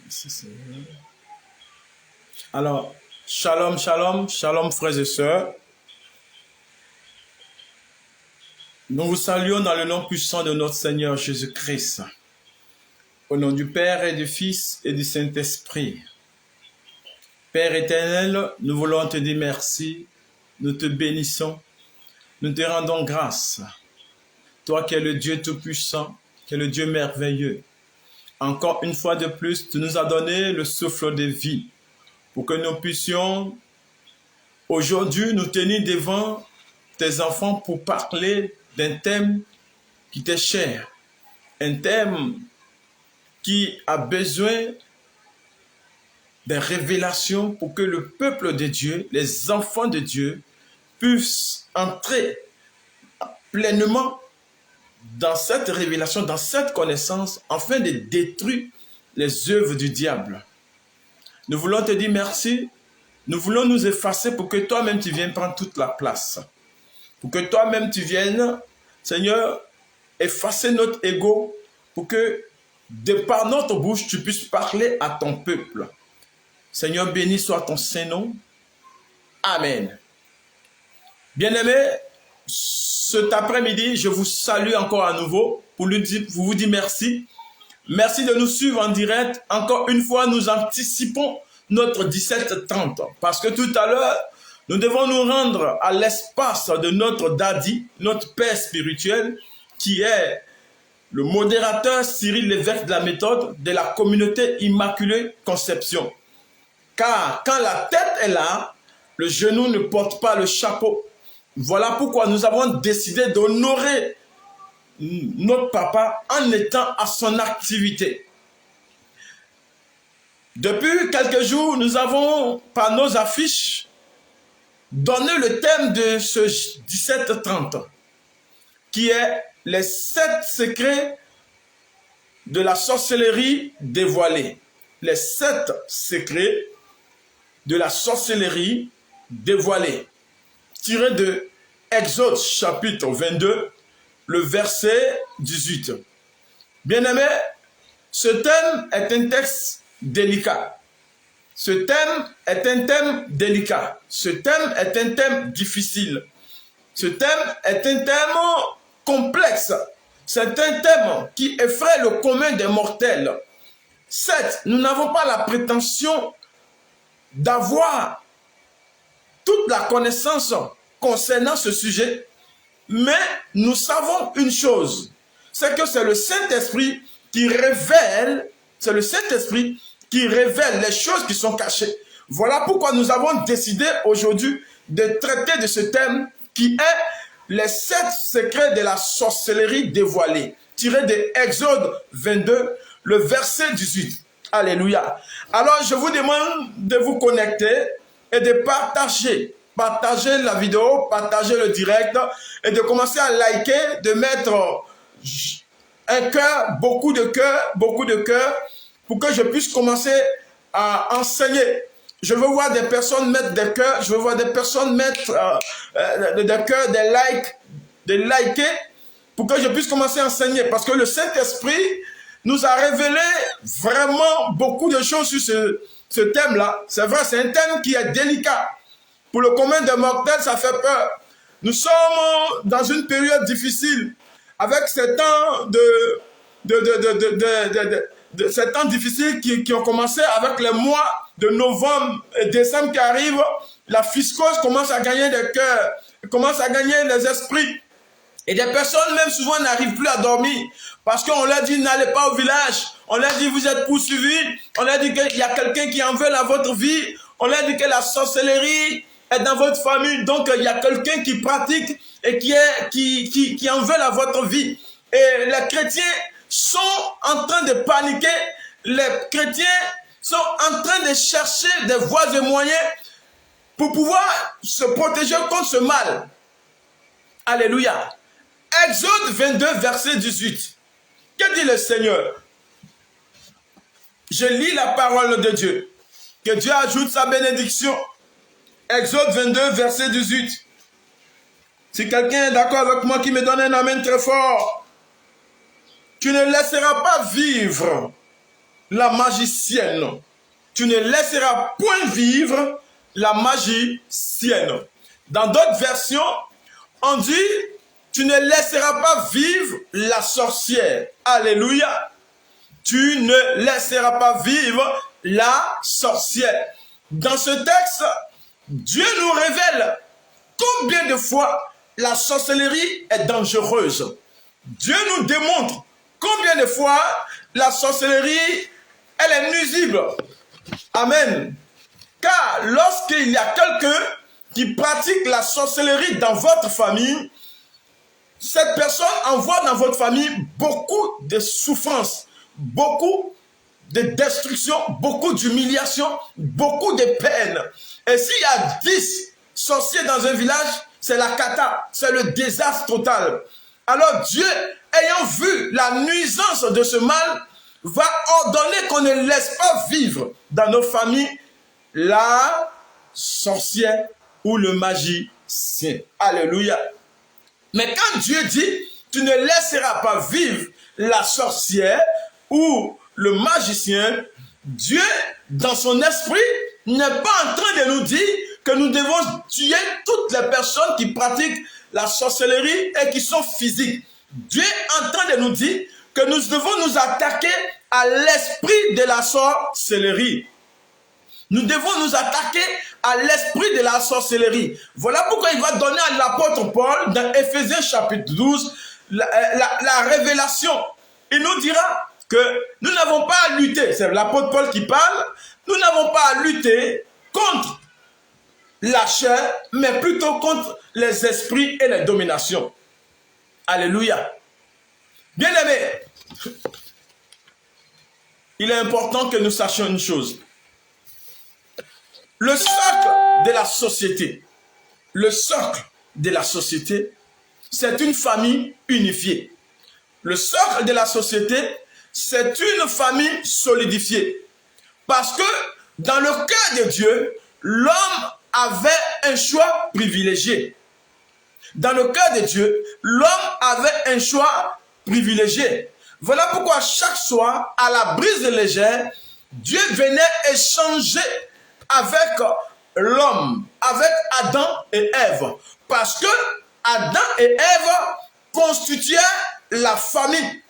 Merci Seigneur. Alors, shalom, shalom, shalom frères et sœurs. Nous vous saluons dans le nom puissant de notre Seigneur Jésus-Christ. Au nom du Père et du Fils et du Saint-Esprit. Père éternel, nous voulons te dire merci, nous te bénissons, nous te rendons grâce. Toi qui es le Dieu tout-puissant, qui es le Dieu merveilleux. Encore une fois de plus, tu nous as donné le souffle de vie pour que nous puissions aujourd'hui nous tenir devant tes enfants pour parler d'un thème qui t'est cher, un thème qui a besoin des révélations pour que le peuple de Dieu, les enfants de Dieu, puissent entrer pleinement dans cette révélation, dans cette connaissance, afin de détruire les œuvres du diable. Nous voulons te dire merci, nous voulons nous effacer pour que toi-même tu viennes prendre toute la place. Pour que toi-même tu viennes, Seigneur, effacer notre ego, pour que de par notre bouche, tu puisses parler à ton peuple. Seigneur, béni soit ton Saint-Nom. Amen. Bien-aimés, cet après-midi, je vous salue encore à nouveau pour vous dire merci. Merci de nous suivre en direct. Encore une fois, nous anticipons notre 17h30 parce que tout à l'heure, nous devons nous rendre à l'espace de notre daddy, notre père spirituel, qui est le modérateur Cyril l'évêque de la méthode de la communauté Immaculée Conception. Car quand la tête est là, le genou ne porte pas le chapeau. Voilà pourquoi nous avons décidé d'honorer notre papa en étant à son activité. Depuis quelques jours, nous avons, par nos affiches, donné le thème de ce 17h30, qui est les 7 secrets de la sorcellerie dévoilée. Les 7 secrets de la sorcellerie dévoilée, tiré de Exode chapitre 22, le verset 18. Bien-aimés, ce thème est un texte délicat. Ce thème est un thème délicat. Ce thème est un thème difficile. Ce thème est un thème complexe. C'est un thème qui effraie le commun des mortels. Certes, nous n'avons pas la prétention d'avoir toute la connaissance concernant ce sujet, mais nous savons une chose, c'est que c'est le Saint-Esprit qui révèle, c'est le Saint-Esprit qui révèle les choses qui sont cachées. Voilà pourquoi nous avons décidé aujourd'hui de traiter de ce thème qui est les 7 secrets de la sorcellerie dévoilée, tiré de Exode 22, le verset 18. Alléluia. Alors, je vous demande de vous connecter et de partager la vidéo, partager le direct et de commencer à liker, de mettre un cœur, beaucoup de cœurs, pour que je puisse commencer à enseigner. Je veux voir des personnes mettre des cœurs, je veux voir des personnes mettre des cœurs, des liker, pour que je puisse commencer à enseigner. Parce que le Saint-Esprit nous a révélé vraiment beaucoup de choses sur ce thème-là. C'est vrai, c'est un thème qui est délicat. Pour le commun des mortels, ça fait peur. Nous sommes dans une période difficile, avec ces temps ces temps difficiles qui ont commencé avec les mois de novembre et décembre qui arrivent. La fiscose commence à gagner des cœurs, commence à gagner les esprits. Et des personnes même souvent n'arrivent plus à dormir parce qu'on leur dit n'allez pas au village, on leur dit vous êtes poursuivis, on leur dit qu'il y a quelqu'un qui en veut à votre vie, on leur dit que la sorcellerie est dans votre famille, donc il y a quelqu'un qui pratique et qui en veut à votre vie. Et les chrétiens sont en train de paniquer, les chrétiens sont en train de chercher des voies et moyens pour pouvoir se protéger contre ce mal. Alléluia. Exode 22, verset 18. Que dit le Seigneur? Je lis la parole de Dieu. Que Dieu ajoute sa bénédiction. Exode 22, verset 18. Si quelqu'un est d'accord avec moi, qui me donne un amen très fort. Tu ne laisseras pas vivre la magicienne. Tu ne laisseras point vivre la magicienne. Dans d'autres versions, on dit, tu ne laisseras pas vivre la sorcière. Alléluia. Tu ne laisseras pas vivre la sorcière. Dans ce texte, Dieu nous révèle combien de fois la sorcellerie est dangereuse. Dieu nous démontre combien de fois la sorcellerie, elle est nuisible. Amen. Car lorsqu'il y a quelqu'un qui pratique la sorcellerie dans votre famille, cette personne envoie dans votre famille beaucoup de souffrances, beaucoup de destruction, beaucoup d'humiliation, beaucoup de peine. Et s'il y a 10 sorciers dans un village, c'est la cata, c'est le désastre total. Alors Dieu, ayant vu la nuisance de ce mal, va ordonner qu'on ne laisse pas vivre dans nos familles la sorcière ou le magicien. Alléluia. Mais quand Dieu dit, tu ne laisseras pas vivre la sorcière ou le magicien, Dieu, dans son esprit, n'est pas en train de nous dire que nous devons tuer toutes les personnes qui pratiquent la sorcellerie et qui sont physiques. Dieu est en train de nous dire que nous devons nous attaquer à l'esprit de la sorcellerie. Nous devons nous attaquer à l'esprit de la sorcellerie. Voilà pourquoi il va donner à l'apôtre Paul, dans Éphésiens chapitre 12, la révélation. Il nous dira que nous n'avons pas à lutter, c'est l'apôtre Paul qui parle, nous n'avons pas à lutter contre la chair, mais plutôt contre les esprits et les dominations. Alléluia. Bien-aimés, il est important que nous sachions une chose. Le socle de la société, c'est une famille unifiée. Le socle de la société, c'est une famille solidifiée. Parce que dans le cœur de Dieu, l'homme avait un choix privilégié. Dans le cœur de Dieu, l'homme avait un choix privilégié. Voilà pourquoi chaque soir, à la brise légère, Dieu venait échanger avec l'homme, avec Adam et Ève. Parce que Adam et Ève constituaient la famille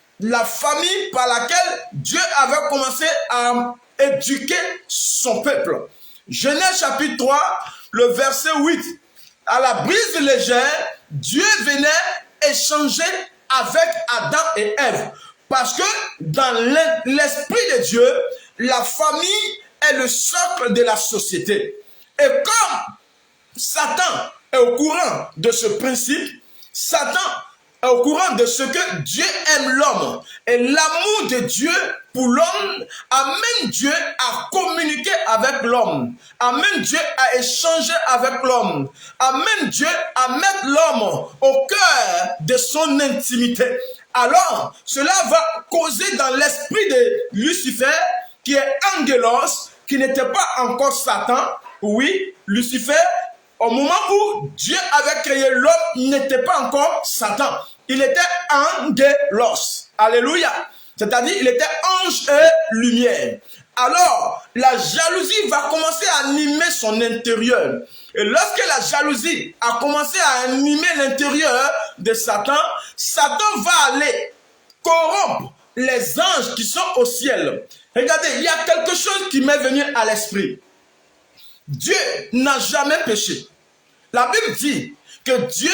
par laquelle Dieu avait commencé à éduquer son peuple. Genèse chapitre 3, le verset 8. À la brise légère, Dieu venait échanger avec Adam et Ève. Parce que dans l'esprit de Dieu, la famille est le socle de la société. Et comme Satan est au courant de ce principe, Satan est au courant de ce que Dieu aime l'homme. Et l'amour de Dieu pour l'homme amène Dieu à communiquer avec l'homme, amène Dieu à échanger avec l'homme, amène Dieu à mettre l'homme au cœur de son intimité. Alors, cela va causer dans l'esprit de Lucifer, qui est Angelos, qui n'était pas encore Satan. Oui, Lucifer, au moment où Dieu avait créé l'homme, n'était pas encore Satan. Il était Angelos. Alléluia. C'est-à-dire, il était ange et lumière. Alors, la jalousie va commencer à animer son intérieur. Et lorsque la jalousie a commencé à animer l'intérieur de Satan, Satan va aller corrompre les anges qui sont au ciel. Regardez, il y a quelque chose qui m'est venu à l'esprit. Dieu n'a jamais péché. La Bible dit que Dieu,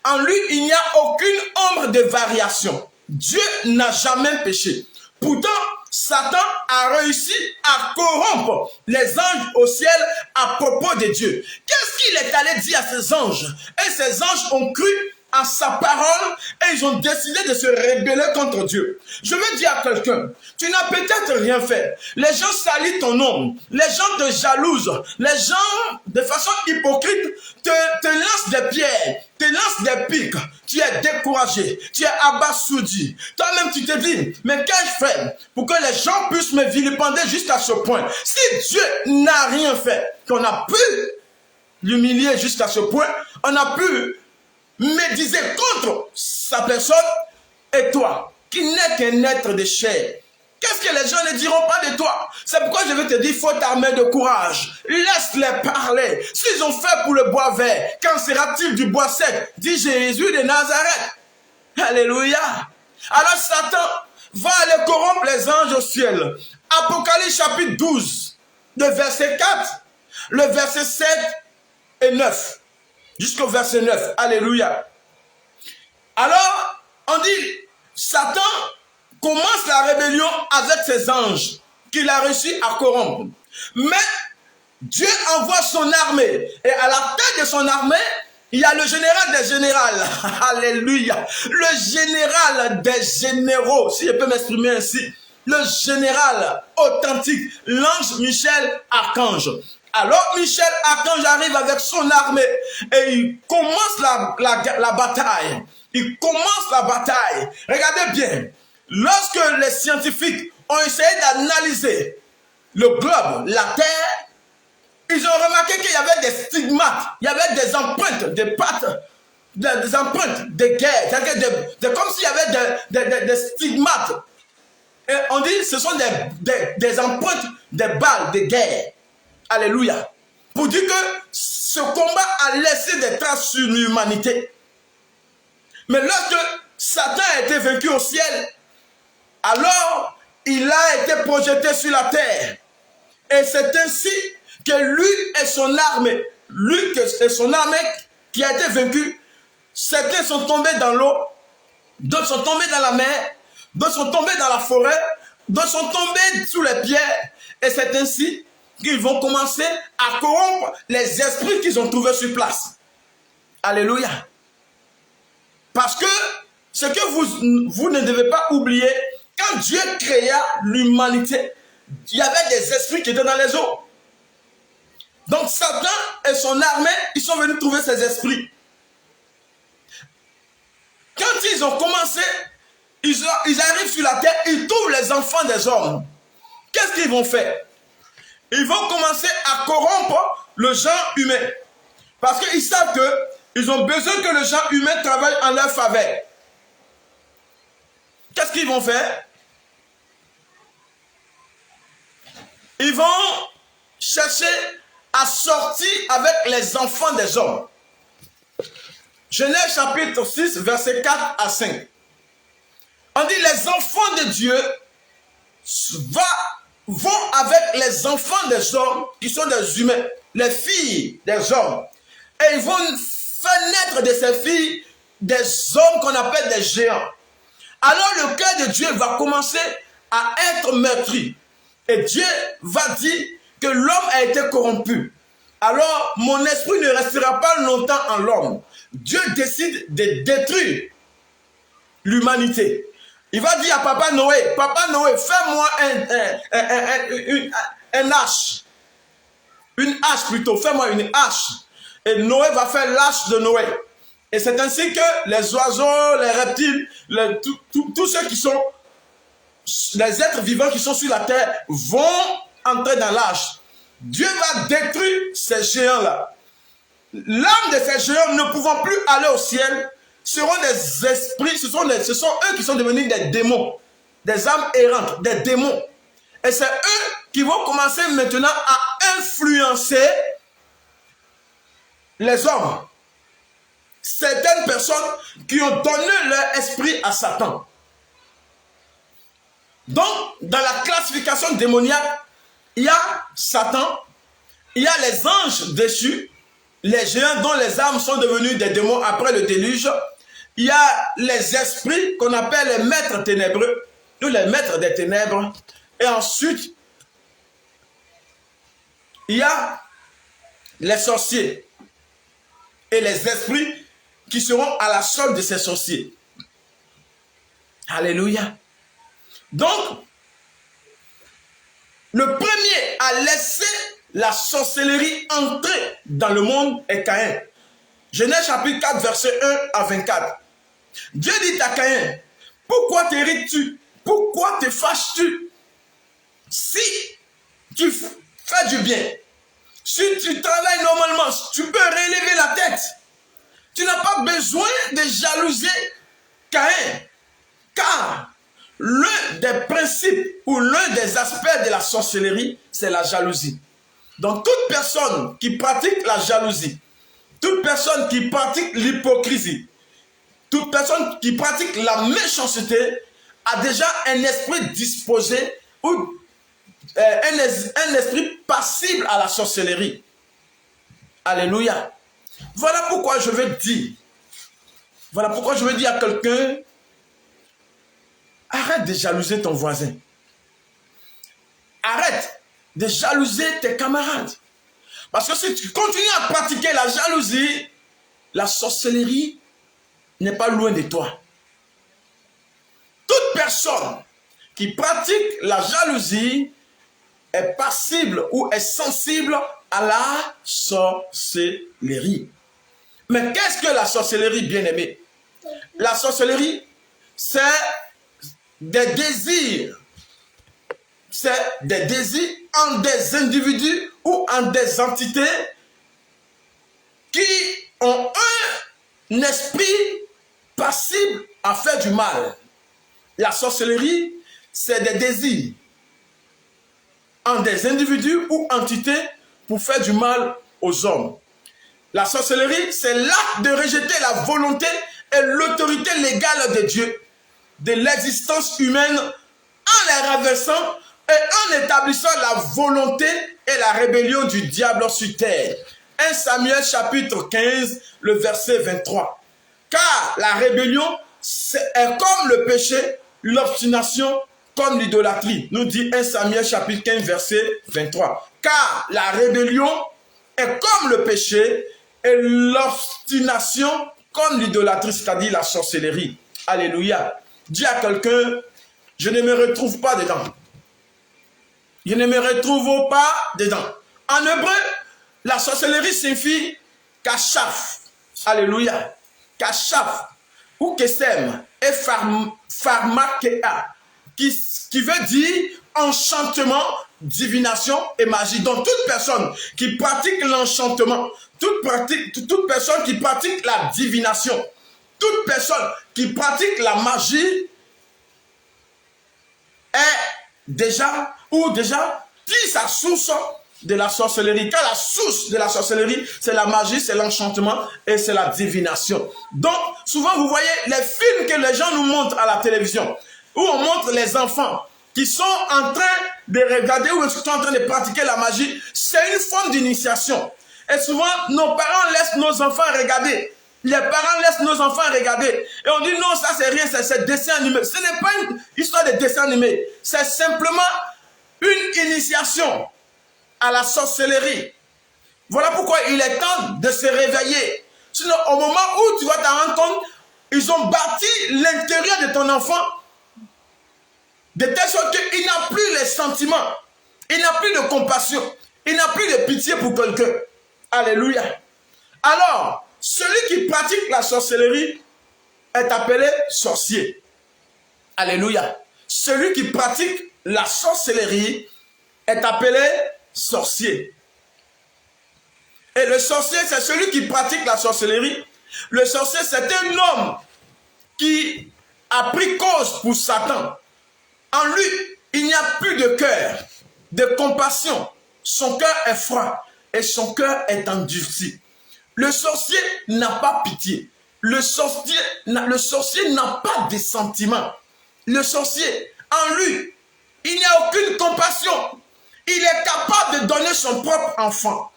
en lui, il n'y a aucune ombre de variation. Dieu n'a jamais péché. Pourtant, Satan a réussi à corrompre les anges au ciel à propos de Dieu. Qu'est-ce qu'il est allé dire à ces anges? Et ces anges ont cru à sa parole et ils ont décidé de se rebeller contre Dieu. Je veux dire à quelqu'un, tu n'as peut-être rien fait. Les gens salissent ton nom. Les gens te jalousent. Les gens, de façon hypocrite, te lancent des pierres, te lancent des pics. Tu es découragé. Tu es abasourdi. Toi-même, tu te dis, mais qu'ai-je fait pour que les gens puissent me vilipender jusqu'à ce point? Si Dieu n'a rien fait, qu'on a pu l'humilier jusqu'à ce point, on a pu médiser contre sa personne, et toi, qui n'es qu'un être de chair, Qu'est-ce que les gens ne diront pas de toi? C'est pourquoi je veux te dire, il faut t'armer de courage. Laisse-les parler. S'ils ont fait pour le bois vert, qu'en sera-t-il du bois sec? Dit Jésus de Nazareth. Alléluia. Alors Satan va aller corrompre les anges au ciel. Apocalypse chapitre 12, de verset 4, le verset 7 et 9. Jusqu'au verset 9. Alléluia. Alors, on dit, Satan commence la rébellion avec ses anges qu'il a réussi à corrompre. Mais Dieu envoie son armée. Et à la tête de son armée, il y a le général des généraux. Alléluia. Le général des généraux, si je peux m'exprimer ainsi. Le général authentique, l'ange Michel Archange. Alors Michel Archange arrive avec son armée et il commence la bataille. Il commence la bataille. Regardez bien. Lorsque les scientifiques ont essayé d'analyser le globe, la Terre, ils ont remarqué qu'il y avait des stigmates, il y avait des empreintes, des pattes, des empreintes de guerre, comme s'il y avait des stigmates. Et on dit que ce sont des empreintes des balles de guerre. Alléluia. Pour dire que ce combat a laissé des traces sur l'humanité. Mais lorsque Satan a été vaincu au ciel, alors il a été projeté sur la terre. Et c'est ainsi que lui et son armée, qui a été vaincu, certains sont tombés dans l'eau, d'autres sont tombés dans la mer, d'autres sont tombés dans la forêt, d'autres sont tombés sous les pierres. Et c'est ainsi qu'ils vont commencer à corrompre les esprits qu'ils ont trouvés sur place. Alléluia. Parce que ce que vous ne devez pas oublier, quand Dieu créa l'humanité, il y avait des esprits qui étaient dans les eaux. Donc Satan et son armée, ils sont venus trouver ces esprits. Quand ils ont commencé, ils arrivent sur la terre, ils trouvent les enfants des hommes. Qu'est-ce qu'ils vont faire? Ils vont commencer à corrompre le genre humain. Parce qu'ils savent qu'ils ont besoin que le genre humain travaille en leur faveur. Qu'est-ce qu'ils vont faire? Ils vont chercher à sortir avec les enfants des hommes. Genèse chapitre 6, verset 4 à 5. On dit les enfants de Dieu vont avec les enfants des hommes qui sont des humains, les filles des hommes. Et ils vont faire naître de ces filles des hommes qu'on appelle des géants. Alors le cœur de Dieu va commencer à être meurtri. Et Dieu va dire que l'homme a été corrompu. Alors mon esprit ne restera pas longtemps en l'homme. Dieu décide de détruire l'humanité. Il va dire à Papa Noé, fais-moi un hache. Une hache plutôt, fais-moi une hache. Et Noé va faire l'hache de Noé. Et c'est ainsi que les oiseaux, les reptiles, tous ceux qui sont, les êtres vivants qui sont sur la terre vont entrer dans l'âge. Dieu va détruire ces géants-là. L'âme de ces géants ne pouvant plus aller au ciel seront des esprits, ce sont eux qui sont devenus des démons, des âmes errantes, des démons. Et c'est eux qui vont commencer maintenant à influencer les hommes. Certaines personnes qui ont donné leur esprit à Satan. Donc, dans la classification démoniaque, il y a Satan, il y a les anges déchus, les géants dont les âmes sont devenues des démons après le déluge. Il y a les esprits qu'on appelle les maîtres ténébreux, ou les maîtres des ténèbres. Et ensuite, il y a les sorciers et les esprits qui seront à la solde de ces sorciers. Alléluia. Donc, le premier à laisser la sorcellerie entrer dans le monde est Caïn. Genèse chapitre 4, verset 1 à 24. Dieu dit à Caïn, pourquoi t'irrites-tu? Pourquoi te fâches-tu? Si tu fais du bien, si tu travailles normalement, tu peux relever la tête. Tu n'as pas besoin de jalouser Caïn. Car l'un des principes ou l'un des aspects de la sorcellerie, c'est la jalousie. Donc toute personne qui pratique la jalousie, toute personne qui pratique l'hypocrisie, toute personne qui pratique la méchanceté a déjà un esprit disposé ou un esprit passible à la sorcellerie. Alléluia. Voilà pourquoi je veux dire à quelqu'un, arrête de jalouser ton voisin. Arrête de jalouser tes camarades. Parce que si tu continues à pratiquer la jalousie, la sorcellerie n'est pas loin de toi. Toute personne qui pratique la jalousie est passible ou est sensible à la sorcellerie. Mais qu'est-ce que la sorcellerie, bien-aimé? La sorcellerie, c'est des désirs. C'est des désirs en des individus ou en des entités qui ont un esprit passible à faire du mal. La sorcellerie, c'est des désirs en des individus ou entités pour faire du mal aux hommes. La sorcellerie, c'est l'acte de rejeter la volonté et l'autorité légale de Dieu, de l'existence humaine, en les renversant et en établissant la volonté et la rébellion du diable sur terre. 1 Samuel chapitre 15, le verset 23. Car la rébellion est comme le péché, l'obstination comme l'idolâtrie. Nous dit 1 Samuel chapitre 15, verset 23. Car la rébellion est comme le péché et l'obstination comme l'idolâtrie, c'est-à-dire la sorcellerie. Alléluia. Dis à quelqu'un, je ne me retrouve pas dedans. Je ne me retrouve pas dedans. En hébreu, la sorcellerie signifie kashaf. Alléluia. Kashaf ou kesem et pharmakea qui veut dire enchantement, divination et magie. Donc toute personne qui pratique l'enchantement, toute personne qui pratique la divination, toute personne qui pratique la magie est déjà tire sa source de la sorcellerie. Car la source de la sorcellerie, c'est la magie, c'est l'enchantement et c'est la divination. Donc, souvent, vous voyez les films que les gens nous montrent à la télévision, où on montre les enfants qui sont en train de regarder ou qui sont en train de pratiquer la magie. C'est une forme d'initiation. Et souvent, nos parents laissent nos enfants regarder. Les parents laissent nos enfants regarder. Et on dit non, ça c'est rien, c'est dessin animé. Ce n'est pas une histoire de dessin animé. C'est simplement une initiation à la sorcellerie. Voilà pourquoi il est temps de se réveiller. Sinon, au moment où tu vas t'en rendre compte, ils ont bâti l'intérieur de ton enfant de telle sorte qu'il n'a plus les sentiments, il n'a plus de compassion, il n'a plus de pitié pour quelqu'un. Alléluia. Alors, celui qui pratique la sorcellerie est appelé sorcier. Alléluia. Celui qui pratique la sorcellerie est appelé sorcier. Et le sorcier, c'est celui qui pratique la sorcellerie. Le sorcier, c'est un homme qui a pris cause pour Satan. En lui, il n'y a plus de cœur, de compassion. Son cœur est froid et son cœur est endurci. Le sorcier n'a pas pitié. Le sorcier n'a pas de sentiments. Le sorcier, en lui, il n'y a aucune compassion. Il est capable de donner son propre enfant.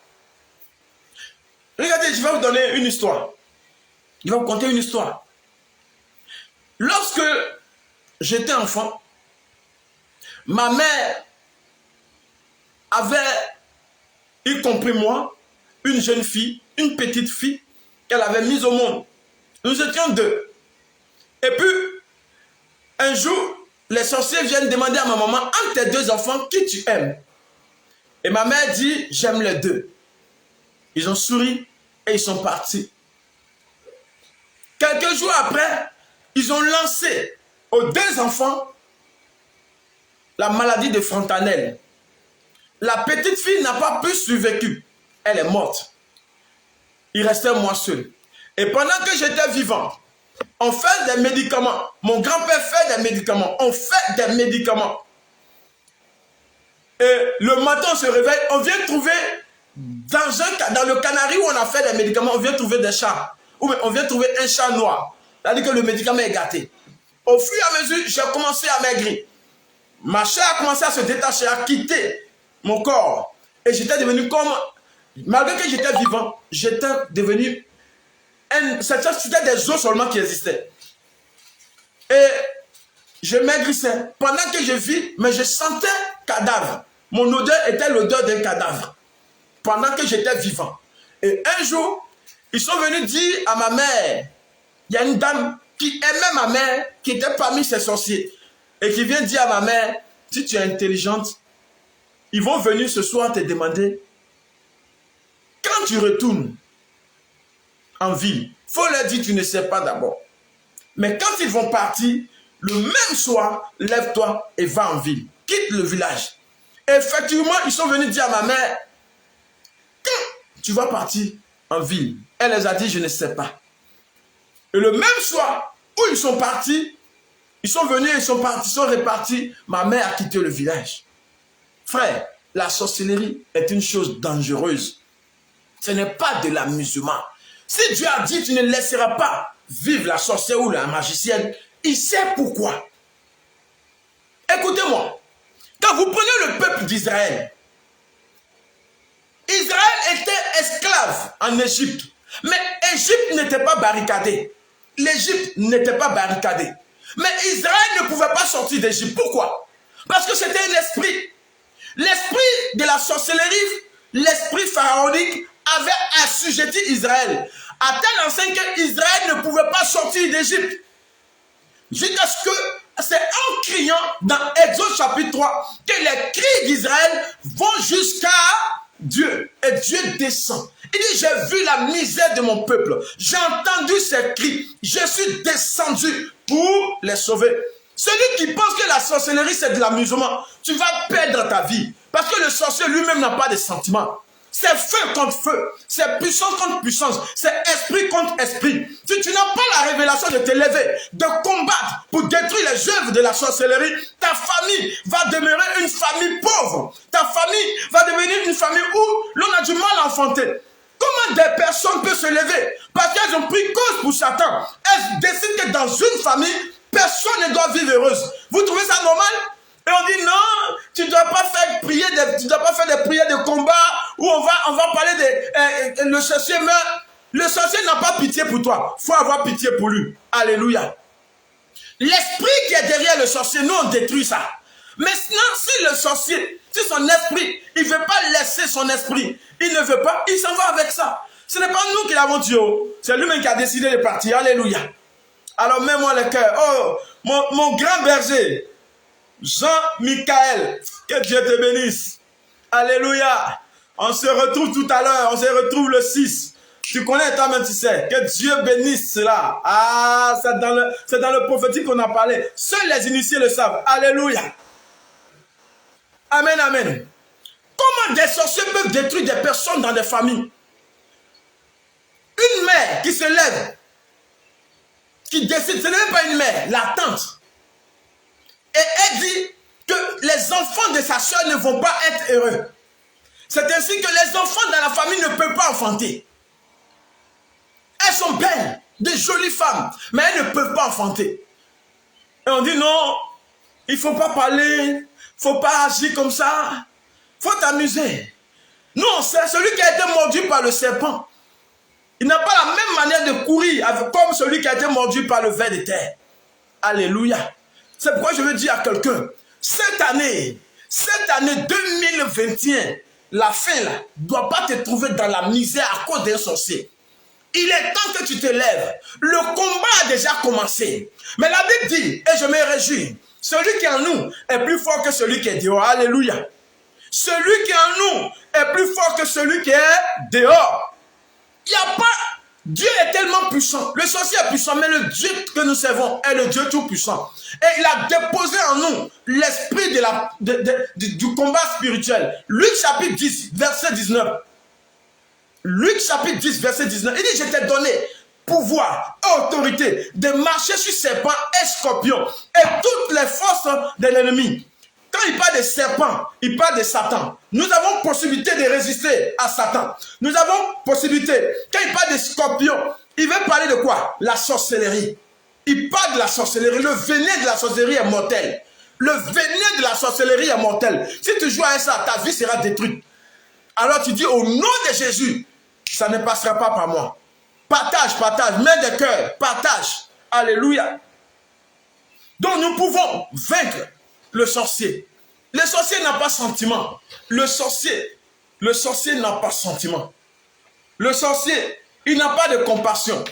Regardez, je vais vous donner une histoire. Je vais vous conter une histoire. Lorsque j'étais enfant, ma mère avait, y compris moi, une jeune fille, une petite fille qu'elle avait mise au monde. Nous étions deux. Et puis, un jour, les sorciers viennent demander à ma maman, entre tes deux enfants, qui tu aimes? Et ma mère dit, j'aime les deux. Ils ont souri et ils sont partis. Quelques jours après, ils ont lancé aux deux enfants la maladie de Fontanelle. La petite fille n'a pas pu survivre. Elle est morte. Il restait moi seul. Et pendant que j'étais vivant, On fait des médicaments. Mon grand-père fait des médicaments. On fait des médicaments. Et le matin, on se réveille, on vient trouver dans le Canari où on a fait des médicaments, on vient trouver des chats. Ou on vient trouver un chat noir. C'est-à-dire que le médicament est gâté. Au fur et à mesure, j'ai commencé à maigrir. Ma chair a commencé à se détacher, à quitter mon corps. Et j'étais devenu comme... Malgré que j'étais vivant, j'étais devenu... C'était des os seulement qui existaient. Et je maigrissais. Pendant que je vis, mais je sentais cadavre. Mon odeur était l'odeur d'un cadavre. Pendant que j'étais vivant. Et un jour, ils sont venus dire à ma mère, il y a une dame qui aimait ma mère, qui était parmi ses sorciers. Et qui vient dire à ma mère, si tu es intelligente, ils vont venir ce soir te demander, quand tu retournes en ville, il faut leur dire tu ne sais pas d'abord. Mais quand ils vont partir, le même soir, lève-toi et va en ville. Quitte le village. Et effectivement, ils sont venus dire à ma mère, quand tu vas partir en ville, elle les a dit, je ne sais pas. Et le même soir où ils sont partis, ils sont venus, ils sont partis, ils sont repartis, ma mère a quitté le village. Frère, la sorcellerie est une chose dangereuse. Ce n'est pas de l'amusement. Si Dieu a dit, tu ne laisseras pas vivre la sorcière ou la magicienne, il sait pourquoi. Écoutez-moi, quand vous prenez le peuple d'Israël, Israël était esclave en Égypte, mais Égypte n'était pas barricadée. L'Égypte n'était pas barricadée. Mais Israël ne pouvait pas sortir d'Égypte. Pourquoi? Parce que c'était un esprit. L'esprit de la sorcellerie, l'esprit pharaonique avait assujetti Israël. À tel enseigne qu'Israël ne pouvait pas sortir d'Égypte. Jusqu'à ce que c'est en criant dans Exode chapitre 3 que les cris d'Israël vont jusqu'à Dieu. Et Dieu descend. Il dit, j'ai vu la misère de mon peuple. J'ai entendu ses cris. Je suis descendu pour les sauver. Celui qui pense que la sorcellerie c'est de l'amusement, tu vas perdre ta vie. Parce que le sorcier lui-même n'a pas de sentiments. C'est feu contre feu, c'est puissance contre puissance, c'est esprit contre esprit. Si tu n'as pas la révélation de te lever, de combattre pour détruire les œuvres de la sorcellerie, ta famille va demeurer une famille pauvre. Ta famille va devenir une famille où l'on a du mal à enfanter. Comment des personnes peuvent se lever parce qu'elles ont pris cause pour Satan? Elles décident que dans une famille, personne ne doit vivre heureuse. Vous trouvez ça normal? Et on dit non, tu ne dois pas faire prier, tu dois pas faire des prières de combat où on va parler de le sorcier meurt. Le sorcier n'a pas pitié pour toi. Il faut avoir pitié pour lui. Alléluia. L'esprit qui est derrière le sorcier, nous on détruit ça. Maintenant, si le sorcier, si son esprit, il ne veut pas laisser son esprit, il ne veut pas, il s'en va avec ça. Ce n'est pas nous qui l'avons tué, c'est lui-même qui a décidé de partir. Alléluia. Alors mets-moi le cœur. Oh, mon grand berger, Jean-Michael, que Dieu te bénisse. Alléluia. On se retrouve tout à l'heure, on se retrouve le 6. Tu connais toi-même, tu sais. Que Dieu bénisse cela. Ah, c'est dans le prophétique qu'on a parlé. Seuls les initiés le savent. Alléluia. Amen, amen. Comment des sorciers peuvent détruire des personnes dans des familles? Une mère qui se lève, qui décide, ce n'est même pas une mère, la tante. Et elle dit que les enfants de sa soeur ne vont pas être heureux. C'est ainsi que les enfants dans la famille ne peuvent pas enfanter. Elles sont belles, de jolies femmes, mais elles ne peuvent pas enfanter. Et on dit non, il ne faut pas parler, il ne faut pas agir comme ça, il faut t'amuser. Nous on sait, celui qui a été mordu par le serpent, il n'a pas la même manière de courir comme celui qui a été mordu par le ver de terre. Alléluia. C'est pourquoi je veux dire à quelqu'un, cette année 2021, la fin là, ne doit pas te trouver dans la misère à cause d'un sorcier. Il est temps que tu te lèves. Le combat a déjà commencé. Mais la Bible dit, et je me réjouis, celui qui est en nous est plus fort que celui qui est dehors. Alléluia. Celui qui est en nous est plus fort que celui qui est dehors. Il n'y a pas... Dieu est tellement puissant. Le sorcier est puissant, mais le Dieu que nous servons est le Dieu tout-puissant. Et il a déposé en nous l'esprit du combat spirituel. Luc chapitre 10, verset 19. Luc chapitre 10, verset 19. Il dit, je t'ai donné pouvoir, autorité de marcher sur serpents et scorpions et toutes les forces de l'ennemi. Quand il parle de serpents, il parle de Satan. Nous avons possibilité de résister à Satan. Nous avons possibilité. Quand il parle de scorpions, il veut parler de quoi? La sorcellerie. Il parle de la sorcellerie. Le venin de la sorcellerie est mortel. Le venin de la sorcellerie est mortel. Si tu joues à ça, ta vie sera détruite. Alors tu dis au nom de Jésus, ça ne passera pas par moi. Partage, partage, main de cœur, partage. Alléluia. Donc nous pouvons vaincre le sorcier. Le sorcier n'a pas sentiment. Le sorcier n'a pas sentiment. Le sorcier, il n'a pas de compassion.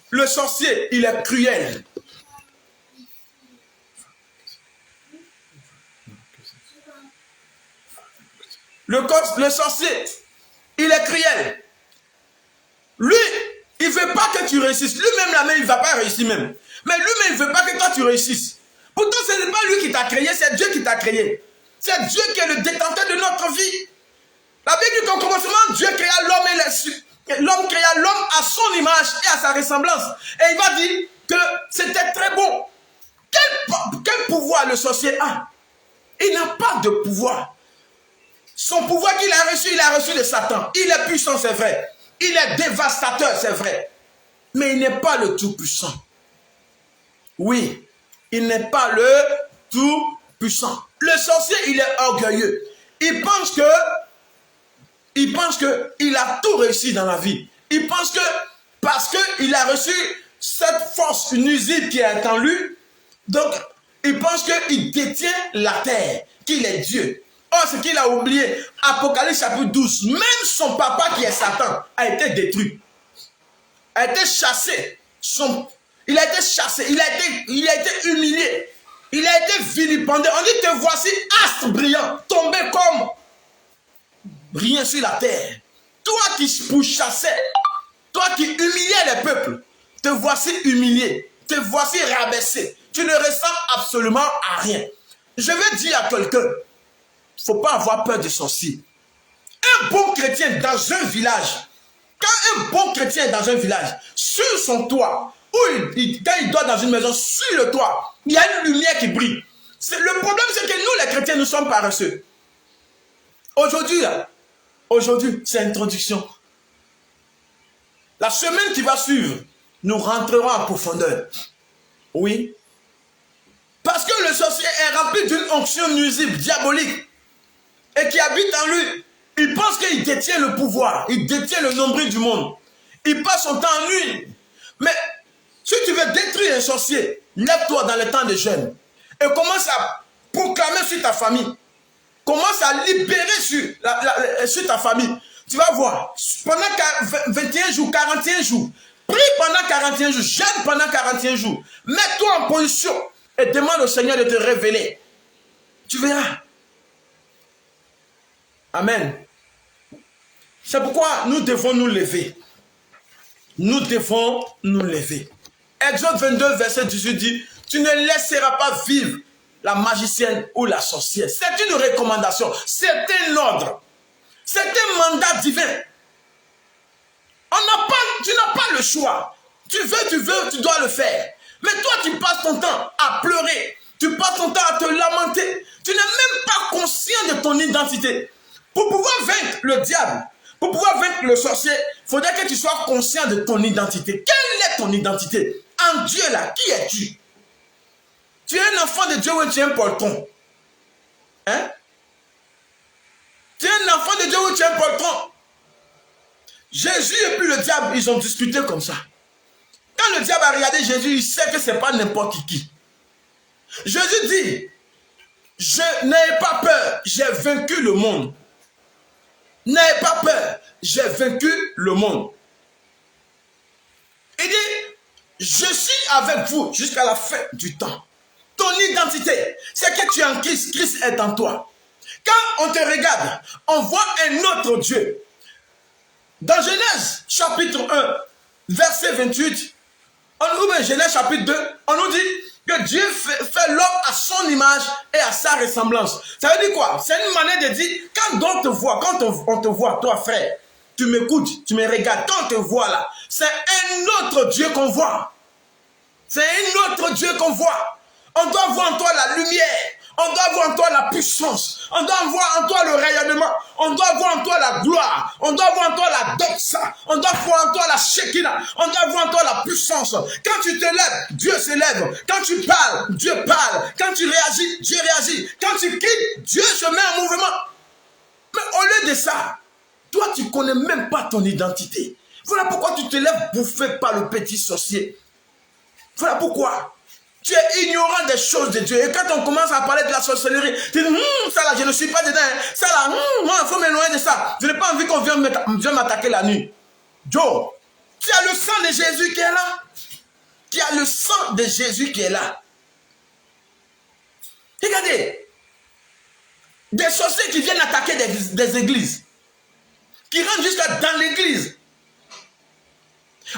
Le sorcier, il est cruel. Le sorcier, il est cruel. Lui, il ne veut pas que tu réussisses. Lui-même, la main, il ne va pas réussir même. Mais lui-même, il ne veut pas que toi, tu réussisses. Pourtant, ce n'est pas lui qui t'a créé, c'est Dieu qui t'a créé. C'est Dieu qui est le détenteur de notre vie. La Bible dit qu'au commencement, Dieu créa l'homme et l'homme créa l'homme à son image et à sa ressemblance. Et il va dire que c'était très bon. Quel pouvoir le sorcier a? Il n'a pas de pouvoir. Son pouvoir qu'il a reçu de Satan. Il est puissant, c'est vrai. Il est dévastateur, c'est vrai. Mais il n'est pas le tout-puissant. Oui, il n'est pas le tout-puissant. Le sorcier, il est orgueilleux. Il pense qu'il a tout réussi dans la vie. Il pense que parce qu'il a reçu cette force nuisible qui est en lui, donc il pense qu'il détient la terre, qu'il est Dieu. Or, ce qu'il a oublié, Apocalypse chapitre 12, même son papa qui est Satan a été détruit, a été chassé. Il a été chassé, il a été humilié, il a été vilipendé. On dit, te voici astre brillant, tombé comme rien sur la terre. Toi qui pourchassais, toi qui humiliais les peuples, te voici humilié, te voici rabaissé. Tu ne ressembles absolument à rien. Je vais dire à quelqu'un, il ne faut pas avoir peur des sorciers. Un bon chrétien dans un village, quand un bon chrétien est dans un village, sur son toit, ou quand il dort dans une maison, sur le toit, il y a une lumière qui brille. Le problème, c'est que nous, les chrétiens, nous sommes paresseux. Aujourd'hui, c'est introduction. La semaine qui va suivre, nous rentrerons en profondeur. Oui. Parce que le sorcier est rempli d'une onction nuisible, diabolique, et qui habite en lui. Il pense qu'il détient le pouvoir, il détient le nombril du monde. Il passe son temps en nuit. Mais si tu veux détruire un sorcier, lève-toi dans le temps de jeûne et commence à proclamer sur ta famille. Commence à libérer sur ta famille. Tu vas voir, pendant 21 jours, 41 jours, prie pendant 41 jours, jeûne pendant 41 jours. Mets-toi en position et demande au Seigneur de te révéler. Tu verras. Amen. C'est pourquoi nous devons nous lever. Nous devons nous lever. Exode 22, verset 18 dit, tu ne laisseras pas vivre la magicienne ou la sorcière. C'est une recommandation, c'est un ordre, c'est un mandat divin. Tu n'as pas le choix. Tu veux, tu dois le faire. Mais toi, tu passes ton temps à pleurer, tu passes ton temps à te lamenter. Tu n'es même pas conscient de ton identité. Pour pouvoir vaincre le diable, pour pouvoir vaincre le sorcier, il faudrait que tu sois conscient de ton identité. Quelle est ton identité? En Dieu là, qui es-tu? Tu es un enfant de Dieu ou tu es un poltron? Hein? Tu es un enfant de Dieu ou tu es un poltron? Jésus et puis le diable, ils ont discuté comme ça. Quand le diable a regardé Jésus, il sait que ce n'est pas n'importe qui. Jésus dit, je n'ai pas peur, j'ai vaincu le monde. N'ayez pas peur, j'ai vaincu le monde. Il dit, je suis avec vous jusqu'à la fin du temps. Ton identité, c'est que tu es en Christ, Christ est en toi. Quand on te regarde, on voit un autre Dieu. Dans Genèse chapitre 1, verset 28, ou Genèse chapitre 2, on nous dit que Dieu fait l'homme à son image et à sa ressemblance. Ça veut dire quoi? C'est une manière de dire, quand on te voit, toi frère, tu m'écoutes, tu me regardes, quand on te voit là, c'est un autre Dieu qu'on voit. C'est un autre Dieu qu'on voit. On doit voir en toi la lumière. On doit voir en toi la puissance. On doit voir en toi le rayonnement. On doit voir en toi la gloire. On doit voir en toi la doxa. On doit voir en toi la shekinah. On doit voir en toi la puissance. Quand tu te lèves, Dieu se lève. Quand tu parles, Dieu parle. Quand tu réagis, Dieu réagit. Quand tu quittes, Dieu se met en mouvement. Mais au lieu de ça, toi, tu ne connais même pas ton identité. Voilà pourquoi tu te lèves bouffé par le petit sorcier. Voilà pourquoi. Tu es ignorant des choses de Dieu. Et quand on commence à parler de la sorcellerie, tu dis, ça là, je ne suis pas dedans. Ça là, moi, il faut m'éloigner de ça. Je n'ai pas envie qu'on vienne m'attaquer la nuit. Joe, tu as le sang de Jésus qui est là. Tu as le sang de Jésus qui est là. Regardez. Des sorciers qui viennent attaquer des églises. Qui rentrent jusqu'à dans l'église.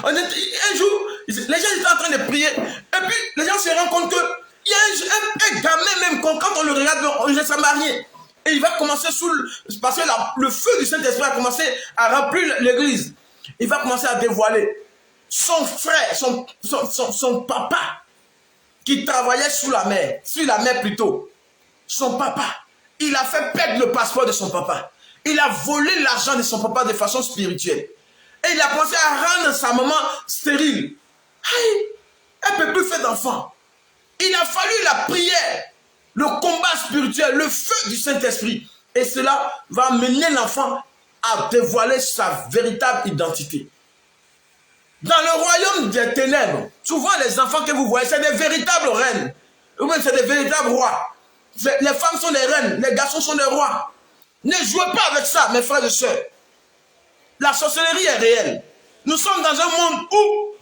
Un jour, les gens étaient en train de prier. Et puis, les gens se rendent compte qu'il y a un gamin même, quand on le regarde, on ne s'est marié. Et il va commencer parce que le feu du Saint-Esprit a commencé à remplir l'église. Il va commencer à dévoiler. Son frère, son papa, qui travaillait sur la mer plutôt. Son papa, il a fait perdre le passeport de son papa. Il a volé l'argent de son papa de façon spirituelle. Et il a commencé à rendre sa maman stérile. Elle ne peut plus faire d'enfant. Il a fallu la prière, le combat spirituel, le feu du Saint-Esprit. Et cela va mener l'enfant à dévoiler sa véritable identité. Dans le royaume des ténèbres, souvent les enfants que vous voyez, c'est des véritables reines. Ou même c'est des véritables rois. Les femmes sont des reines, les garçons sont des rois. Ne jouez pas avec ça, mes frères et sœurs. La sorcellerie est réelle. Nous sommes dans un monde où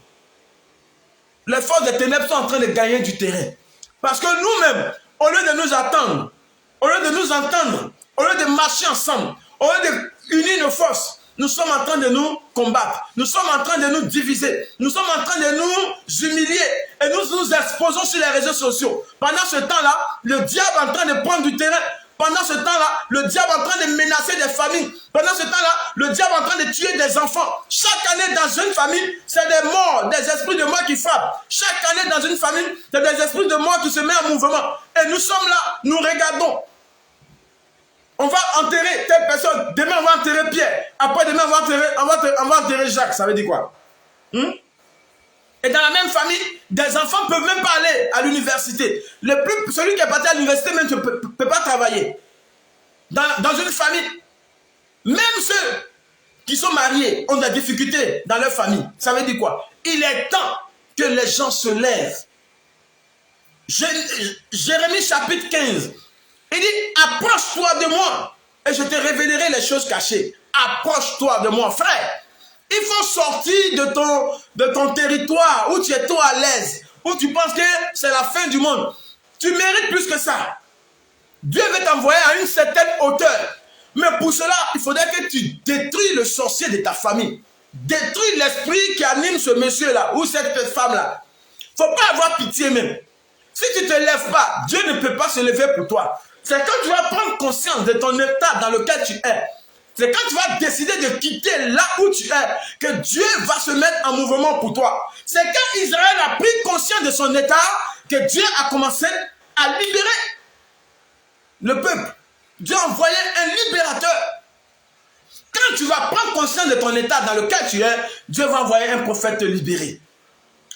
les forces des ténèbres sont en train de gagner du terrain. Parce que nous-mêmes, au lieu de nous attendre, au lieu de nous entendre, au lieu de marcher ensemble, au lieu d'unir nos forces, nous sommes en train de nous combattre. Nous sommes en train de nous diviser. Nous sommes en train de nous humilier. Et nous nous exposons sur les réseaux sociaux. Pendant ce temps-là, le diable est en train de prendre du terrain. Pendant ce temps-là, le diable est en train de menacer des familles. Pendant ce temps-là, le diable est en train de tuer des enfants. Chaque année, dans une famille, c'est des morts, des esprits de mort qui frappent. Chaque année, dans une famille, c'est des esprits de mort qui se mettent en mouvement. Et nous sommes là, nous regardons. On va enterrer telle personne. Demain, on va enterrer Pierre. Après, demain, on va enterrer Jacques. Ça veut dire quoi? Et dans la même famille, des enfants ne peuvent même pas aller à l'université. Celui qui est parti à l'université même ne peut pas travailler. Dans une famille, même ceux qui sont mariés ont des difficultés dans leur famille. Ça veut dire quoi? Il est temps que les gens se lèvent. Jérémie chapitre 15. Il dit, approche-toi de moi et je te révélerai les choses cachées. Approche-toi de moi, frère. Il faut sortir de ton territoire où tu es trop à l'aise, où tu penses que c'est la fin du monde. Tu mérites plus que ça. Dieu veut t'envoyer à une certaine hauteur. Mais pour cela, il faudrait que tu détruis le sorcier de ta famille. Détruis l'esprit qui anime ce monsieur-là ou cette femme-là. Il ne faut pas avoir pitié même. Si tu ne te lèves pas, Dieu ne peut pas se lever pour toi. C'est quand tu vas prendre conscience de ton état dans lequel tu es. C'est quand tu vas décider de quitter là où tu es que Dieu va se mettre en mouvement pour toi. C'est quand Israël a pris conscience de son état que Dieu a commencé à libérer le peuple. Dieu a envoyé un libérateur. Quand tu vas prendre conscience de ton état dans lequel tu es, Dieu va envoyer un prophète te libérer.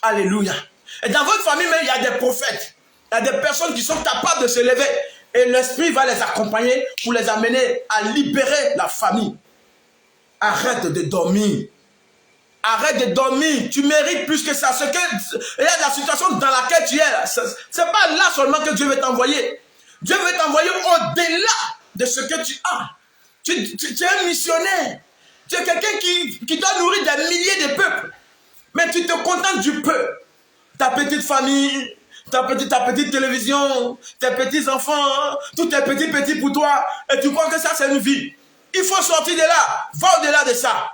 Alléluia. Et dans votre famille, même, il y a des prophètes. Il y a des personnes qui sont capables de se lever. Et l'Esprit va les accompagner pour les amener à libérer la famille. Arrête de dormir. Arrête de dormir. Tu mérites plus que ça. Il y a la situation dans laquelle tu es. Ce n'est pas là seulement que Dieu veut t'envoyer. Dieu veut t'envoyer au-delà de ce que tu as. Tu es un missionnaire. Tu es quelqu'un qui doit nourrir des milliers de peuples. Mais tu te contentes du peu. Ta petite famille, ta petite télévision, tes petits-enfants, tous tes petits pour toi. Et tu crois que ça, c'est une vie. Il faut sortir de là. Va au-delà de ça.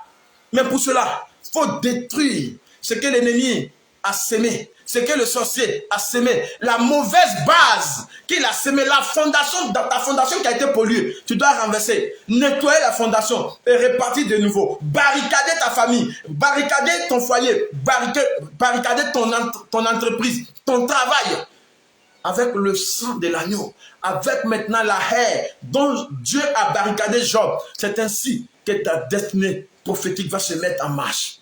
Mais pour cela, il faut détruire ce que l'ennemi a sémé. ce que le sorcier a semé, la mauvaise base qu'il a semé, la fondation, dans ta fondation qui a été polluée, tu dois renverser, nettoyer la fondation et repartir de nouveau. Barricader ta famille, barricader ton foyer, barricader ton entreprise, ton travail, avec le sang de l'agneau, avec maintenant la haie dont Dieu a barricadé Job. C'est ainsi que ta destinée prophétique va se mettre en marche.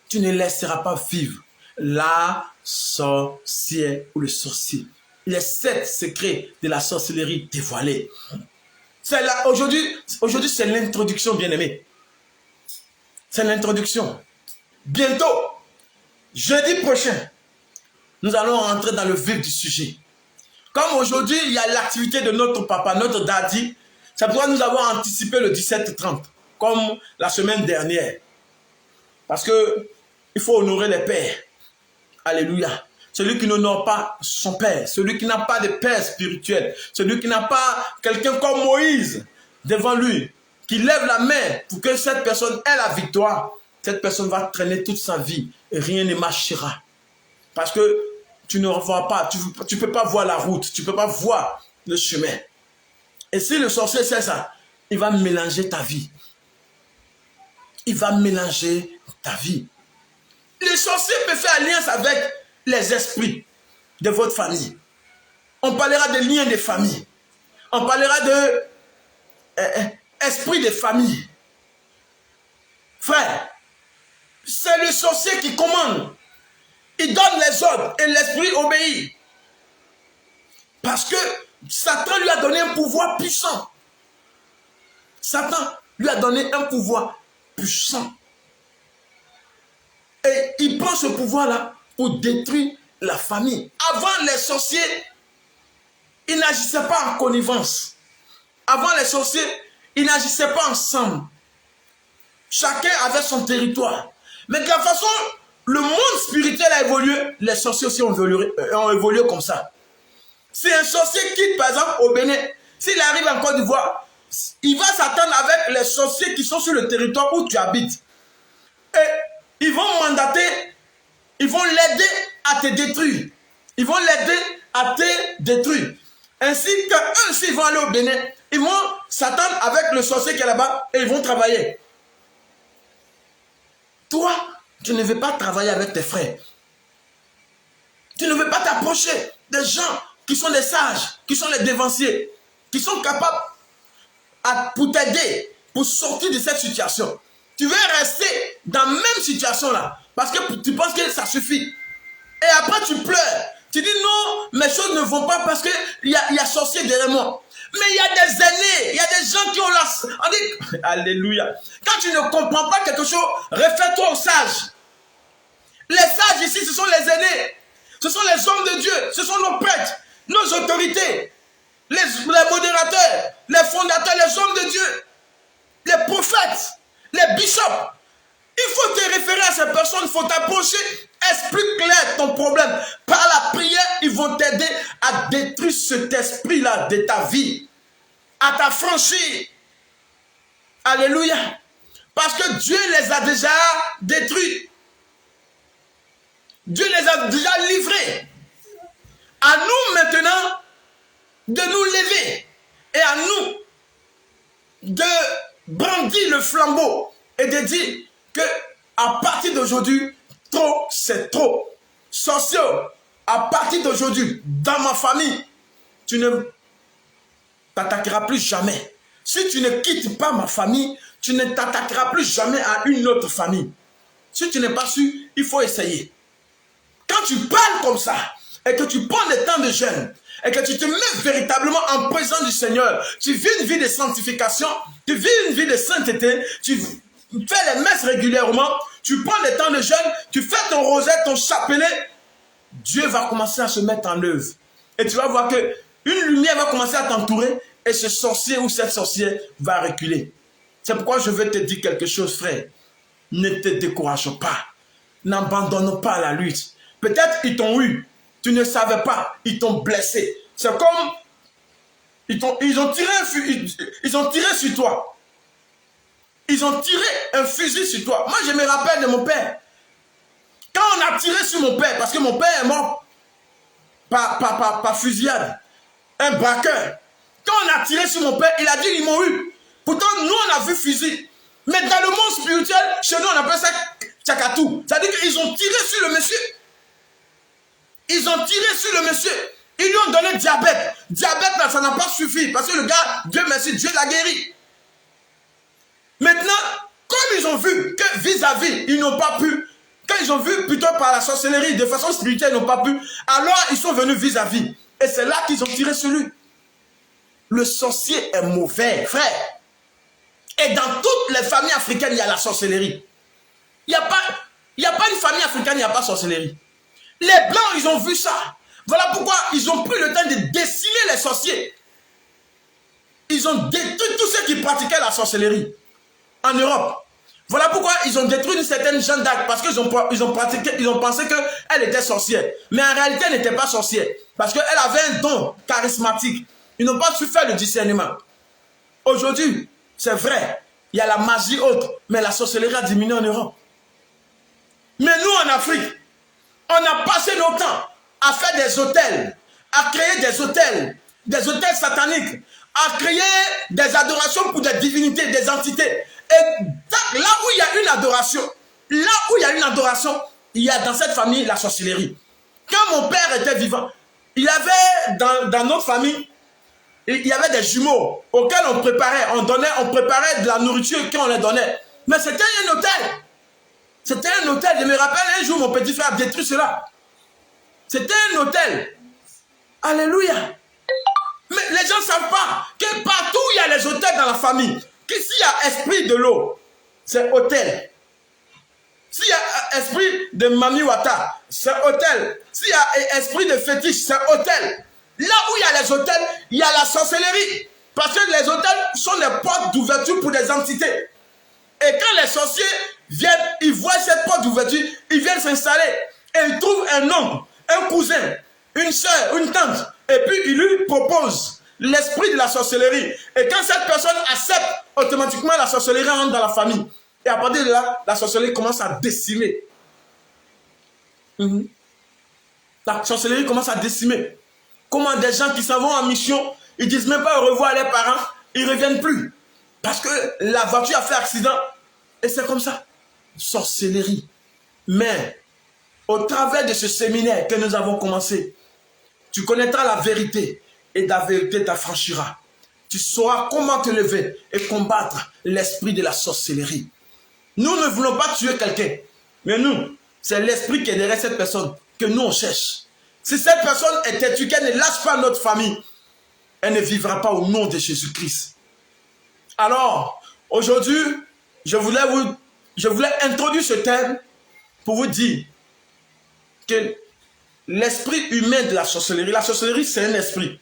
Tu ne laisseras pas vivre la sorcière ou le sorcier. Les 7 secrets de la sorcellerie dévoilés. Aujourd'hui, c'est l'introduction, bien-aimé. C'est l'introduction. Bientôt, jeudi prochain, nous allons rentrer dans le vif du sujet. Comme aujourd'hui, il y a l'activité de notre papa, notre daddy, c'est pourquoi nous avons anticipé le 17-30, comme la semaine dernière. Parce que il faut honorer les pères. Alléluia. Celui qui n'honore pas son père, celui qui n'a pas de père spirituel, celui qui n'a pas quelqu'un comme Moïse devant lui, qui lève la main pour que cette personne ait la victoire, cette personne va traîner toute sa vie et rien ne marchera. Parce que tu ne vois pas, tu ne peux pas voir la route, tu ne peux pas voir le chemin. Et si le sorcier sait ça, il va mélanger ta vie. Il va mélanger ta vie. Le sorcier peut faire alliance avec les esprits de votre famille. On parlera de liens de famille. On parlera de esprit de famille. Frère, c'est le sorcier qui commande. Il donne les ordres et l'esprit obéit. Parce que Satan lui a donné un pouvoir puissant. Satan lui a donné un pouvoir puissant. Et il prend ce pouvoir-là pour détruire la famille. Avant, les sorciers, ils n'agissaient pas en connivence. Avant, les sorciers, ils n'agissaient pas ensemble. Chacun avait son territoire. Mais de la façon, le monde spirituel a évolué, les sorciers aussi ont évolué comme ça. Si un sorcier quitte, par exemple, au Bénin, s'il arrive en Côte d'Ivoire, il va s'attendre avec les sorciers qui sont sur le territoire où tu habites. Et ils vont mandater, ils vont l'aider à te détruire. Ils vont l'aider à te détruire. Ainsi qu'eux, s'ils vont aller au Bénin, ils vont s'attendre avec le sorcier qui est là-bas et ils vont travailler. Toi, tu ne veux pas travailler avec tes frères. Tu ne veux pas t'approcher des gens qui sont des sages, qui sont les dévanciers, qui sont capables pour t'aider, pour sortir de cette situation. Tu veux rester dans la même situation là, parce que tu penses que ça suffit. Et après tu pleures. Tu dis non, mes choses ne vont pas parce qu'il y a sorcier derrière moi. Mais il y a des aînés, il y a des gens qui ont la... On dit, alléluia. Quand tu ne comprends pas quelque chose, réfère-toi aux sages. Les sages ici, ce sont les aînés. Ce sont les hommes de Dieu. Ce sont nos prêtres, nos autorités, les modérateurs, les fondateurs, les hommes de Dieu, les prophètes, les bishops. Il faut te référer à ces personnes, il faut t'approcher, explique clair ton problème. Par la prière, ils vont t'aider à détruire cet esprit-là de ta vie, à t'affranchir. Alléluia. Parce que Dieu les a déjà détruits. Dieu les a déjà livrés. À nous maintenant de nous lever et à nous de brandir le flambeau et de dire que à partir d'aujourd'hui, trop c'est trop. Sorcier, à partir d'aujourd'hui, dans ma famille, tu ne t'attaqueras plus jamais. Si tu ne quittes pas ma famille, tu ne t'attaqueras plus jamais à une autre famille. Si tu n'es pas sûr, il faut essayer. Quand tu parles comme ça, et que tu prends le temps de jeûne, et que tu te mets véritablement en présence du Seigneur, tu vis une vie de sanctification, tu vis une vie de sainteté, tu fais les messes régulièrement, tu prends le temps de jeûne, tu fais ton rosaire, ton chapelet, Dieu va commencer à se mettre en œuvre. Et tu vas voir que une lumière va commencer à t'entourer, et ce sorcier ou cette sorcière va reculer. C'est pourquoi je veux te dire quelque chose, frère. Ne te décourage pas. N'abandonne pas la lutte. Peut-être ils t'ont eu. Tu ne savais pas. Ils t'ont blessé. C'est comme... Ils ont tiré sur toi. Ils ont tiré un fusil sur toi. Moi, je me rappelle de mon père. Quand on a tiré sur mon père, parce que mon père est mort par fusillade, un braqueur. Quand on a tiré sur mon père, il a dit ils m'ont eu. Pourtant, nous, on a vu fusil. Mais dans le monde spirituel, chez nous, on appelle ça tchakatou. C'est-à-dire qu'ils ont tiré sur le monsieur. Ils ont tiré sur le monsieur. Ils lui ont donné diabète. Diabète, là, ça n'a pas suffi. Parce que le gars, Dieu merci, Dieu l'a guéri. Maintenant, comme ils ont vu que vis-à-vis, ils n'ont pas pu, quand ils ont vu plutôt par la sorcellerie, de façon spirituelle, ils n'ont pas pu, alors ils sont venus vis-à-vis. Et c'est là qu'ils ont tiré sur lui. Le sorcier est mauvais, frère. Et dans toutes les familles africaines, il y a la sorcellerie. Il n'y a pas une famille africaine, il n'y a pas de sorcellerie. Les Blancs, ils ont vu ça. Voilà pourquoi ils ont pris le temps de décimer les sorciers. Ils ont détruit tous ceux qui pratiquaient la sorcellerie en Europe. Voilà pourquoi ils ont détruit une certaine Jeanne d'Arc, parce qu'ils ont pensé qu'elle était sorcière. Mais en réalité, elle n'était pas sorcière. Parce qu'elle avait un don charismatique. Ils n'ont pas su faire le discernement. Aujourd'hui, c'est vrai, il y a la magie autre, mais la sorcellerie a diminué en Europe. Mais nous, en Afrique, on a passé nos temps à faire des hôtels, à créer des hôtels sataniques, à créer des adorations pour des divinités, des entités. Et là où il y a une adoration, il y a dans cette famille la sorcellerie. Quand mon père était vivant, il y avait dans notre famille, il y avait des jumeaux auxquels on préparait de la nourriture qu'on les donnait. Mais c'était un hôtel. C'était un hôtel. Je me rappelle un jour, mon petit frère a détruit cela. C'était un hôtel. Alléluia. Mais les gens ne savent pas que partout où il y a les hôtels dans la famille, que s'il y a esprit de l'eau, c'est hôtel. S'il y a esprit de Mami Wata, c'est hôtel. S'il y a esprit de fétiche, c'est hôtel. Là où il y a les hôtels, il y a la sorcellerie. Parce que les hôtels sont des portes d'ouverture pour des entités. Et quand les sorciers viennent, ils voient cette porte d'ouverture, ils viennent s'installer. Et ils trouvent un homme, un cousin, une soeur, une tante. Et puis ils lui proposent l'esprit de la sorcellerie. Et quand cette personne accepte, automatiquement la sorcellerie rentre dans la famille. Et à partir de là, la sorcellerie commence à décimer. La sorcellerie commence à décimer. Comment des gens qui s'en vont en mission, ils disent même pas au revoir à leurs parents, ils ne reviennent plus. Parce que la voiture a fait accident. Et c'est comme ça. Sorcellerie. Mais, au travers de ce séminaire que nous avons commencé, tu connaîtras la vérité et la vérité t'affranchira. Tu sauras comment te lever et combattre l'esprit de la sorcellerie. Nous ne voulons pas tuer quelqu'un. Mais nous, c'est l'esprit qui est derrière cette personne que nous on cherche. Si cette personne est têtue, qu'elle ne lâche pas notre famille, elle ne vivra pas au nom de Jésus-Christ. Alors, aujourd'hui, je voulais introduire ce thème pour vous dire que l'esprit humain de la sorcellerie c'est un esprit.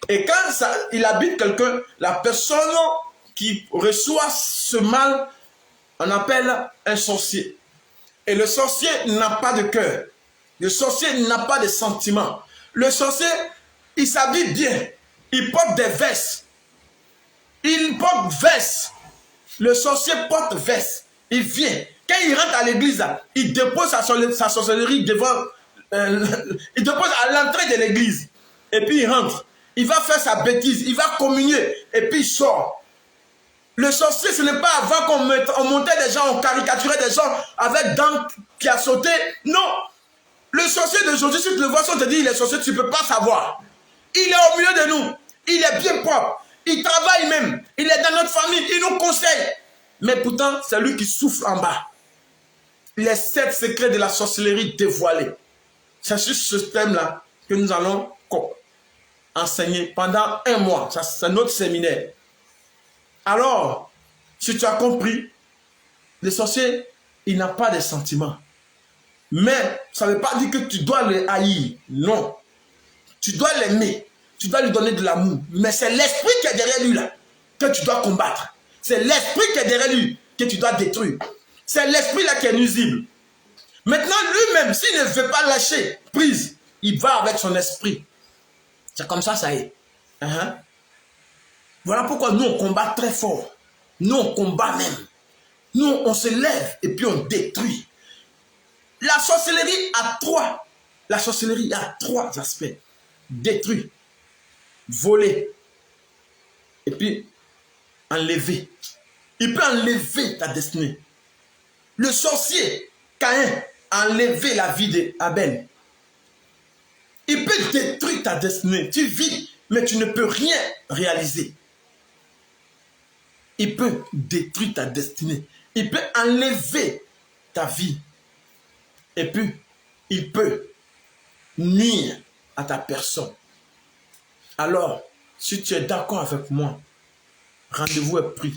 Et quand il habite quelqu'un, la personne qui reçoit ce mal, on appelle un sorcier. Et le sorcier n'a pas de cœur. Le sorcier n'a pas de sentiments. Le sorcier, il s'habille bien. Il porte des vestes. Il porte veste. Le sorcier porte veste. Il vient. Quand il rentre à l'église, il dépose sa sorcellerie devant... il dépose à l'entrée de l'église. Et puis il rentre. Il va faire sa bêtise. Il va communier. Et puis il sort. Le sorcier, ce n'est pas avant qu'on montait des gens, on caricaturait des gens avec dents qui a sauté. Non. Le sorcier d'aujourd'hui, si tu le vois, si on te dit il est sorcier, tu ne peux pas savoir. Il est au milieu de nous. Il est bien propre. Il travaille même. Il est dans notre famille. Il nous conseille. Mais pourtant, c'est lui qui souffle en bas. Les 7 secrets de la sorcellerie dévoilés. C'est sur ce thème-là que nous allons enseigner pendant 1 mois. C'est notre séminaire. Alors, si tu as compris, le sorcier, il n'a pas de sentiments. Mais ça ne veut pas dire que tu dois le haïr. Non. Tu dois l'aimer. Tu dois lui donner de l'amour. Mais c'est l'esprit qui est derrière lui là que tu dois combattre. C'est l'esprit qui est derrière lui que tu dois détruire. C'est l'esprit là qui est nuisible. Maintenant, lui-même, s'il ne veut pas lâcher prise, il va avec son esprit. C'est comme ça, ça est. Voilà pourquoi nous, on combat très fort. Nous, on combat même. Nous, on se lève et puis on détruit. La sorcellerie a trois. La sorcellerie a trois aspects. Détruire, voler, et puis enlever. Il peut enlever ta destinée. Le sorcier, Caïn, a enlevé la vie d'Abel. Il peut détruire ta destinée. Tu vis, mais tu ne peux rien réaliser. Il peut détruire ta destinée. Il peut enlever ta vie. Et puis, il peut nuire à ta personne. Alors, si tu es d'accord avec moi, rendez-vous est pris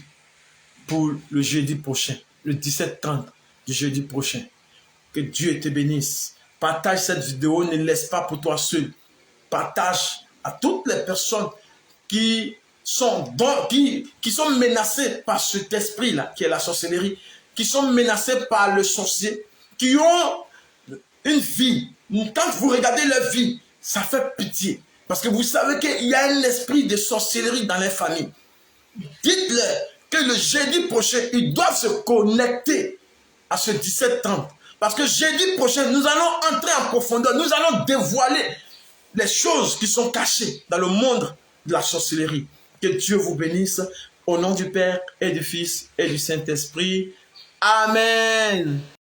pour le jeudi prochain, le 17-30 du jeudi prochain. Que Dieu te bénisse. Partage cette vidéo, ne laisse pas pour toi seul. Partage à toutes les personnes qui sont menacées par cet esprit-là, qui est la sorcellerie, qui sont menacées par le sorcier, qui ont une vie. Quand vous regardez leur vie, ça fait pitié. Parce que vous savez qu'il y a un esprit de sorcellerie dans les familles. Dites-leur que le jeudi prochain, ils doivent se connecter à ce 17-30. Parce que jeudi prochain, nous allons entrer en profondeur. Nous allons dévoiler les choses qui sont cachées dans le monde de la sorcellerie. Que Dieu vous bénisse. Au nom du Père et du Fils et du Saint-Esprit. Amen.